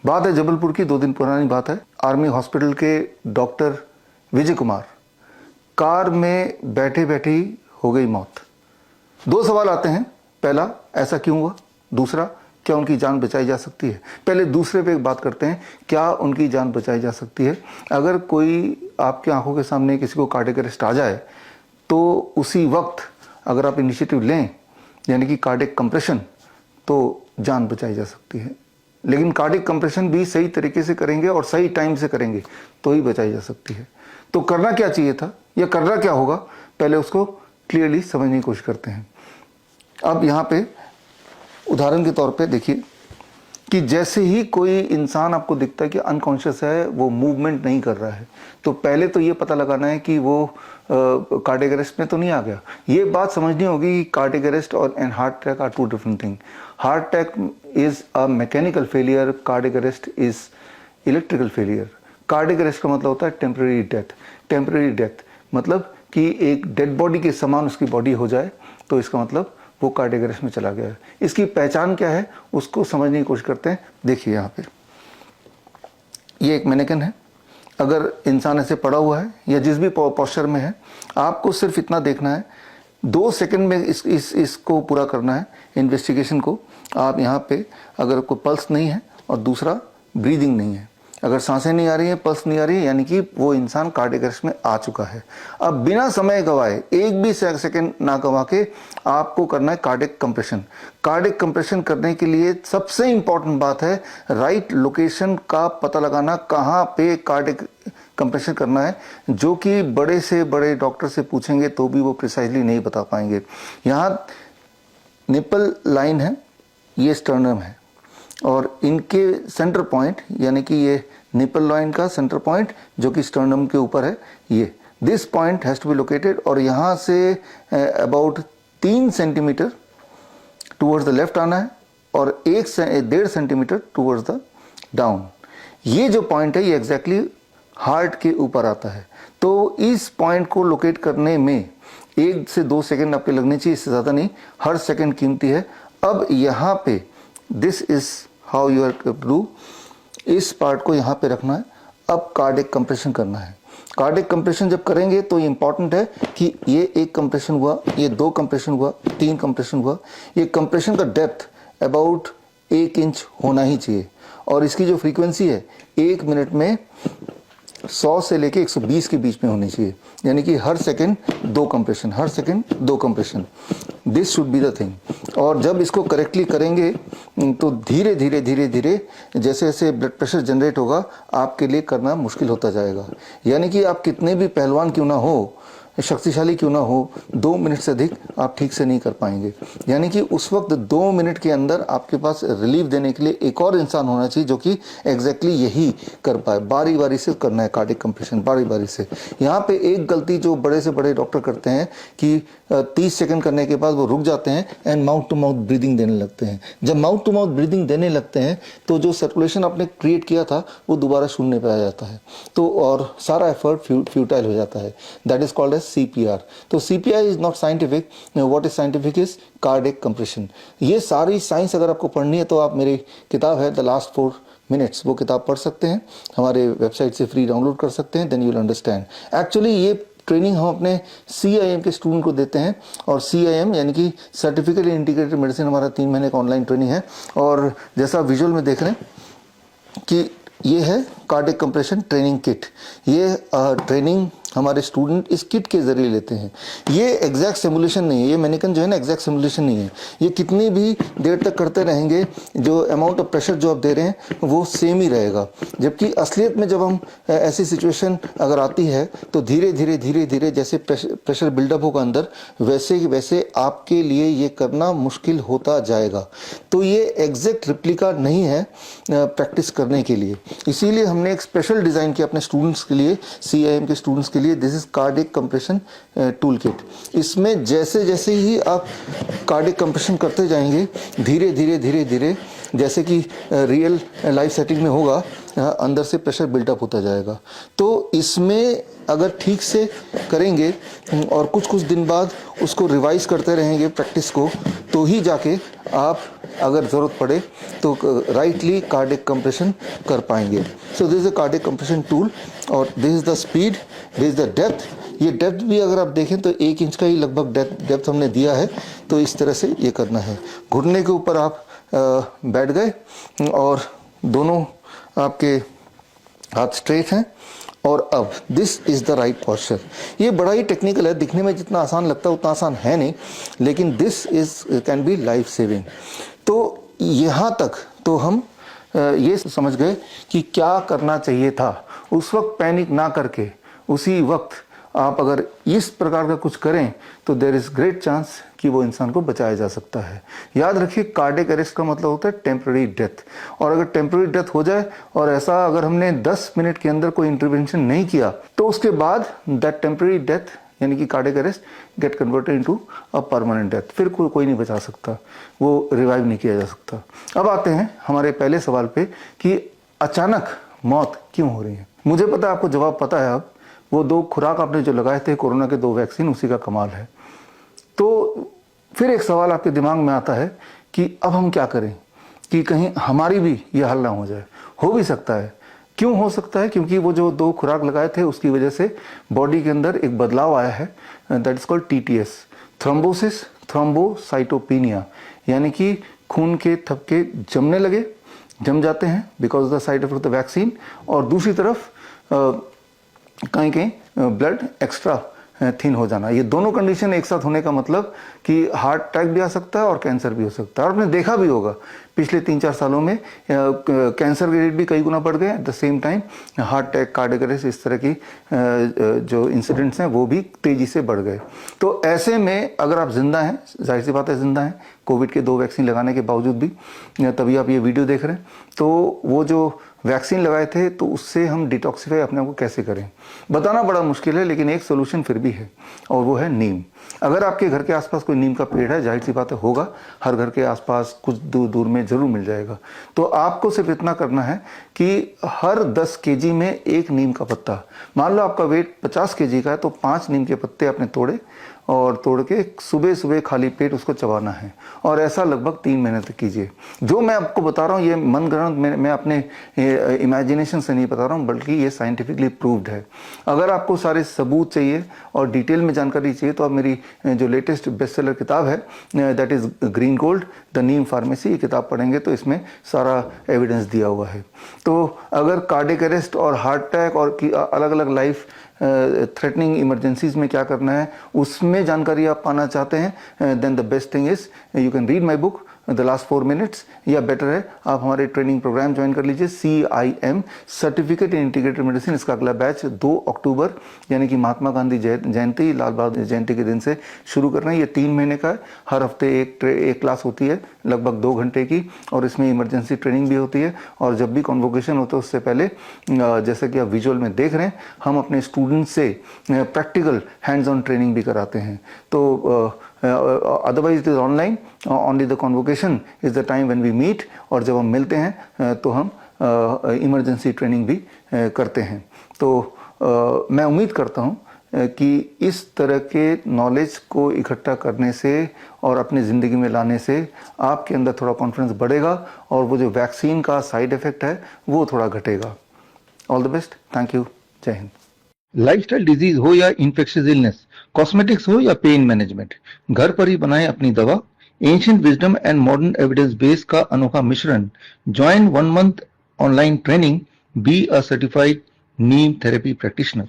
बात है जबलपुर की, 2 दिन पुरानी बात है। आर्मी हॉस्पिटल के डॉक्टर विजय कुमार, कार में बैठे बैठे ही हो गई मौत। 2 सवाल आते हैं, पहला ऐसा क्यों हुआ, दूसरा क्या उनकी जान बचाई जा सकती है। पहले दूसरे पे एक बात करते हैं, क्या उनकी जान बचाई जा सकती है। अगर कोई आपकी आंखों के सामने किसी को कार्डियक अरेस्ट आ जाए तो उसी वक्त अगर आप इनिशिएटिव लें, यानी कि कार्डियक कंप्रेशन, तो जान बचाई जा सकती है। लेकिन कार्डियक कंप्रेशन भी सही तरीके से करेंगे और सही टाइम से करेंगे तो ही बचाई जा सकती है। तो करना क्या चाहिए था या करना क्या होगा, पहले उसको क्लियरली समझने की कोशिश करते हैं। अब यहाँ पे उदाहरण के तौर पे देखिए कि जैसे ही कोई इंसान आपको दिखता है कि अनकॉन्शियस है, वो मूवमेंट नहीं कर रहा है, तो पहले तो ये पता लगाना है कि वो कार्डियक अरेस्ट में तो नहीं आ गया। ये बात समझनी होगी कि कार्डियक अरेस्ट और and heart attack are 2 different thing. Heart attack is a mechanical failure, cardiac arrest is electrical failure. Cardiac arrest का मतलब होता है टेम्परेरी डेथ। टेम्परेरी डेथ मतलब कि एक डेड बॉडी के समान उसकी बॉडी हो जाए, तो इसका मतलब वो कार्डियक अरेस्ट में चला गया है। इसकी पहचान क्या है उसको समझने की कोशिश करते हैं। देखिए यहाँ पे ये एक मैनेकिन है, अगर इंसान ऐसे पड़ा हुआ है या जिस भी पोस्चर में है, आपको सिर्फ इतना देखना है, 2 सेकंड में इसको पूरा करना है इन्वेस्टिगेशन को। आप यहाँ पे अगर कोई पल्स नहीं है और दूसरा ब्रीदिंग नहीं है, अगर सांसें नहीं आ रही हैं, पल्स नहीं आ रही है, यानी कि वो इंसान कार्डियक अरेस्ट में आ चुका है। अब बिना समय गवाए, एक भी सेकंड ना गवा के आपको करना है कार्डियक कंप्रेशन। कार्डियक कंप्रेशन करने के लिए सबसे इंपॉर्टेंट बात है राइट लोकेशन का पता लगाना, कहाँ पे कार्डियक कंप्रेशन करना है, जो कि बड़े से बड़े डॉक्टर से पूछेंगे तो भी वो प्रिसाइजली नहीं बता पाएंगे। यहाँ निपल लाइन है, ये स्टर्नम है, और इनके सेंटर पॉइंट, यानी कि ये निपल लाइन का सेंटर पॉइंट जो कि स्टर्नम के ऊपर है, ये this point has to be located, और यहाँ से about 3 centimetre towards the left आना है और 1.5 सेंटीमीटर टूवर्ड्स द डाउन। ये जो पॉइंट है ये एग्जैक्टली हार्ट के ऊपर आता है। तो इस पॉइंट को लोकेट करने में 1 से 2 सेकेंड आपके लगने चाहिए, इससे ज़्यादा नहीं, हर सेकेंड कीमती है। अब यहाँ पे this is how you are to do, इस पार्ट को यहाँ पे रखना है। अब कार्डियक कंप्रेशन करना है। कार्डियक कंप्रेशन जब करेंगे तो ये इंपॉर्टेंट है कि ये 1 कंप्रेशन हुआ, ये 2 कंप्रेशन हुआ, 3 कंप्रेशन हुआ। ये कंप्रेशन का डेप्थ अबाउट 1 इंच होना ही चाहिए, और इसकी जो फ्रीक्वेंसी है 1 मिनट में 100 से लेके 120 के बीच में होनी चाहिए, यानी कि हर सेकंड 2 कंप्रेशन, हर second 2 compression. This should be the thing. और जब इसको करेक्टली करेंगे तो धीरे धीरे धीरे धीरे जैसे जैसे ब्लड प्रेशर जनरेट होगा आपके लिए करना मुश्किल होता जाएगा। यानी कि आप कितने भी पहलवान क्यों ना हो, शक्तिशाली क्यों ना हो, 2 मिनट से अधिक आप ठीक से नहीं कर पाएंगे। यानी कि उस वक्त 2 मिनट के अंदर आपके पास रिलीफ देने के लिए एक और इंसान होना चाहिए जो कि एग्जैक्टली यही कर पाए। बारी बारी से करना है कार्डियक कंप्रेशन, बारी बारी से। यहाँ पे एक गलती जो बड़े से बड़े डॉक्टर करते हैं कि 30 सेकंड करने के बाद वो रुक जाते हैं and mouth to mouth breathing देने लगते हैं। जब माउथ टू माउथ ब्रीदिंग देने लगते हैं तो जो सर्कुलेशन आपने क्रिएट किया था वो दोबारा शून्य पे आ जाता है, तो और सारा एफर्ट फ्यूटाइल हो जाता है। That is called as CPR। तो CPR is not scientific, what is scientific is cardiac compression. ये सारी साइंस अगर आपको पढ़नी है तो आप मेरी किताब है द लास्ट 4 मिनट्स, वो किताब पढ़ सकते हैं, हमारे वेबसाइट से फ्री डाउनलोड कर सकते हैं, then you will understand. Actually ये ट्रेनिंग हम अपने CIM के स्टूडेंट को देते हैं, और CIM यानी कि सर्टिफिकेट इंटीग्रेटेड मेडिसिन हमारा 3 महीने का ऑनलाइन ट्रेनिंग है। और जैसा विजुअल में देख रहे हैं कि ये है कार्डियक कंप्रेशन ट्रेनिंग किट। ये ट्रेनिंग हमारे स्टूडेंट इस किट के जरिए लेते हैं। ये एग्जैक्ट सिमुलेशन नहीं है, ये मैनिकन जो है ना एग्जैक्ट सिमुलेशन नहीं है। ये कितनी भी देर तक करते रहेंगे, जो अमाउंट ऑफ प्रेशर जो आप दे रहे हैं वो सेम ही रहेगा। जबकि असलियत में जब हम ऐसी सिचुएशन अगर आती है तो धीरे धीरे धीरे धीरे जैसे प्रेशर बिल्डअप होगा अंदर, वैसे वैसे आपके लिए ये करना मुश्किल होता जाएगा। तो ये एग्जैक्ट रिप्लिका नहीं है प्रैक्टिस करने के लिए। इसीलिए हमने एक स्पेशल डिज़ाइन किया अपने स्टूडेंट्स के लिए, CIM के स्टूडेंट्स के लिए। This is cardiac compression tool kit. इसमें जैसे जैसे ही आप कार्डियक कंप्रेशन करते जाएंगे धीरे धीरे धीरे धीरे, जैसे कि रियल लाइफ सेटिंग में होगा, अंदर से प्रेशर बिल्टअप होता जाएगा। तो इसमें अगर ठीक से करेंगे और कुछ कुछ दिन बाद उसको रिवाइज करते रहेंगे प्रैक्टिस को, तो ही जाके आप अगर ज़रूरत पड़े तो राइटली कार्डियक कंप्रेशन कर पाएंगे। So this is a cardiac compression tool और this is the speed, this is the depth. ये डेप्थ भी अगर आप देखें तो 1 इंच का ही लगभग डेप्थ हमने दिया है। तो इस तरह से ये करना है। घुटने के ऊपर आप बैठ गए और दोनों आपके हाथ स्ट्रेट हैं और अब this is the right posture. ये बड़ा ही टेक्निकल है, दिखने में जितना आसान लगता है उतना आसान है नहीं, लेकिन this is can be life saving. तो यहाँ तक तो हम ये समझ गए कि क्या करना चाहिए था। उस वक्त पैनिक ना करके उसी वक्त आप अगर इस प्रकार का कुछ करें तो देयर इज ग्रेट चांस कि वो इंसान को बचाया जा सकता है। याद रखिए, कार्डियक अरेस्ट का मतलब होता है टेम्पररी डेथ, और अगर टेम्पररी डेथ हो जाए और ऐसा अगर हमने 10 मिनट के अंदर कोई इंटरवेंशन नहीं किया तो उसके बाद दैट टेम्पररी डेथ यानी कि cardiac arrest get converted into a permanent death. फिर कोई नहीं बचा सकता, वो रिवाइव नहीं किया जा सकता। अब आते हैं हमारे पहले सवाल पे कि अचानक मौत क्यों हो रही है। मुझे पता है, आपको जवाब पता है। अब वो 2 खुराक आपने जो लगाए थे कोरोना के 2 वैक्सीन, उसी का कमाल है। तो फिर एक सवाल आपके दिमाग में आता है कि अब हम क्या करें कि कहीं हमारी भी ये हल ना हो जाए। हो भी सकता है। क्यों हो सकता है? क्योंकि वो जो 2 खुराक लगाए थे उसकी वजह से बॉडी के अंदर एक बदलाव आया है, that is called TTS, thrombosis thrombocytopenia, यानी कि खून के थपके जम जाते हैं because of the side effect of the vaccine, और दूसरी तरफ कहीं कहीं ब्लड एक्स्ट्रा थिन हो जाना। ये दोनों कंडीशन एक साथ होने का मतलब कि हार्ट अटैक भी आ सकता है और कैंसर भी हो सकता है। और आपने देखा भी होगा पिछले 3-4 सालों में कैंसर के रेट भी कई गुना बढ़ गए। At the same time heart attack, cardiac arrest, इस तरह की जो इंसिडेंट्स हैं वो भी तेज़ी से बढ़ गए। तो ऐसे में अगर आप जिंदा हैं, जाहिर सी बात है जिंदा हैं, कोविड के 2 वैक्सीन लगाने के बावजूद भी, तभी आप ये वीडियो देख रहे हैं, तो वो जो वैक्सीन लगाए थे तो उससे हम डिटॉक्सिफाई अपने आप को कैसे करें, बताना बड़ा मुश्किल है, लेकिन एक सोल्यूशन फिर भी है और वो है नीम। अगर आपके घर के आसपास कोई नीम का पेड़ है, जाहिर सी बात है होगा, हर घर के आसपास कुछ दूर में जरूर मिल जाएगा। तो आपको सिर्फ इतना करना है कि हर 10 kg में 1 नीम का पत्ता, मान लो आपका वेट 50 kg का है तो 5 नीम के पत्ते आपने तोड़े और तोड़ के सुबह सुबह खाली पेट उसको चबाना है, और ऐसा लगभग 3 महीने तक कीजिए। जो मैं आपको बता रहा हूँ ये मनगढ़ंत, मैं अपने इमेजिनेशन से नहीं बता रहा हूँ, बल्कि ये साइंटिफिकली प्रूव्ड है। अगर आपको सारे सबूत चाहिए और डिटेल में जानकारी चाहिए तो आप मेरी जो लेटेस्ट बेस्ट सेलर किताब है, that is green gold the Neem pharmacy, ये किताब पढ़ेंगे तो इसमें सारा एविडेंस दिया हुआ है। तो अगर कार्डियक अरेस्ट और हार्ट अटैक और अलग अलग लाइफ थ्रेटनिंग इमरजेंसीज में क्या करना है उसमें जानकारी आप पाना चाहते हैं, then the best thing is you can read my book the last 4 minutes, या बेटर है आप हमारे ट्रेनिंग प्रोग्राम ज्वाइन कर लीजिए, CIM certificate in integrated medicine. इसका अगला बैच 2 अक्टूबर यानी कि महात्मा गांधी जयंती, लाल बहादुर जयंती के दिन से शुरू कर रहे हैं। ये 3 महीने का है, हर हफ्ते एक क्लास होती है लगभग 2 घंटे की, और इसमें इमरजेंसी ट्रेनिंग भी होती है। और जब भी कॉन्वोकेशन होता है उससे पहले, जैसे कि आप विजुअल में देख रहे हैं, हम अपने स्टूडेंट से प्रैक्टिकल हैंड्स ऑन ट्रेनिंग भी कराते हैं। तो otherwise it is online, only the convocation is the time when we meet, और जब हम मिलते हैं तो हम इमरजेंसी ट्रेनिंग भी करते हैं। तो मैं उम्मीद करता हूँ कि इस तरह के नॉलेज को इकट्ठा करने से और अपनी ज़िंदगी में लाने से आपके अंदर थोड़ा कॉन्फिडेंस बढ़ेगा और वो जो वैक्सीन का साइड इफ़ेक्ट है वो थोड़ा घटेगा। All the best, thank you, जय हिंद। लाइफस्टाइल डिजीज हो या इन्फेक्शियस इलनेस, कॉस्मेटिक्स हो या पेन मैनेजमेंट, घर पर ही बनाएं अपनी दवा। Ancient wisdom and modern evidence base का अनोखा मिश्रण। Join 1 month online training, be a certified Neem therapy practitioner.